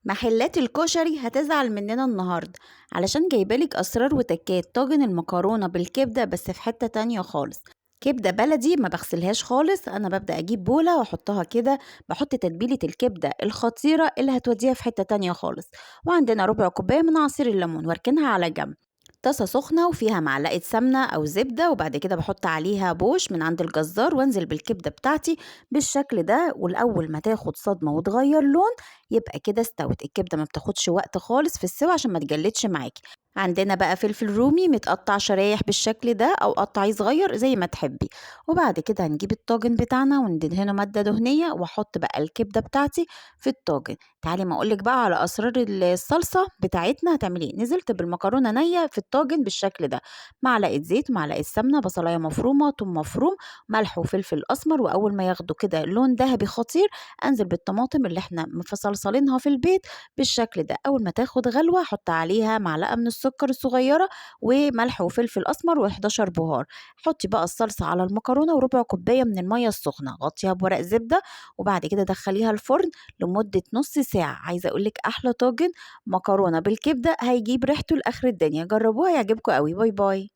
محلات الكشري هتزعل مننا النهاردة علشان جايبالك أسرار وتكات طاجن المكرونة بالكبدة بس في حتة تانية خالص. كبدة بلدي ما بغسلهاش خالص، أنا ببدأ أجيب بولة وأحطها كده، بحط تتبيلة الكبدة الخطيرة اللي هتوديها في حتة تانية خالص، وعندنا ربع كوباية من عصير الليمون واركنها على جنب. طاسة سخنة وفيها معلقة سمنة أو زبدة، وبعد كده بحط عليها بوش من عند الجزار وانزل بالكبدة بتاعتي بالشكل ده، والأول ما تاخد صدمة وتغير لون يبقى كده استوت. الكبدة ما بتاخدش وقت خالص في السوا عشان ما تجلدش معاكي. عندنا بقى فلفل رومي متقطع شرايح بالشكل ده او قطعيه صغير زي ما تحبي. وبعد كده هنجيب الطاجن بتاعنا وندهنه مادة دهنية واحط بقى الكبدة بتاعتي في الطاجن. تعالي ما اقولك بقى على اسرار الصلصة بتاعتنا. هتعملي ايه؟ نزلت بالمكرونة نية في الطاجن بالشكل ده، معلقة زيت، معلقة سمنة، بصلاية مفرومة، ثوم مفروم، ملح وفلفل اسمر، واول ما ياخدوا كده لون ذهبي خطير انزل بالطماطم اللي احنا مفصلصلينها في البيت بالشكل ده. اول ما تاخد غلوه حط عليها معلقه من السكر الصغيره وملح وفلفل اسمر و11 بهار. حطي بقى الصلصه على المكرونه وربع كوبايه من الميه السخنه، غطيها بورق زبده، وبعد كده دخليها الفرن لمده نص ساعه. عايزه اقولك احلى طاجن مكرونه بالكبده هيجيب ريحته لاخر الدنيا. جربوها يعجبكم قوي. باي باي.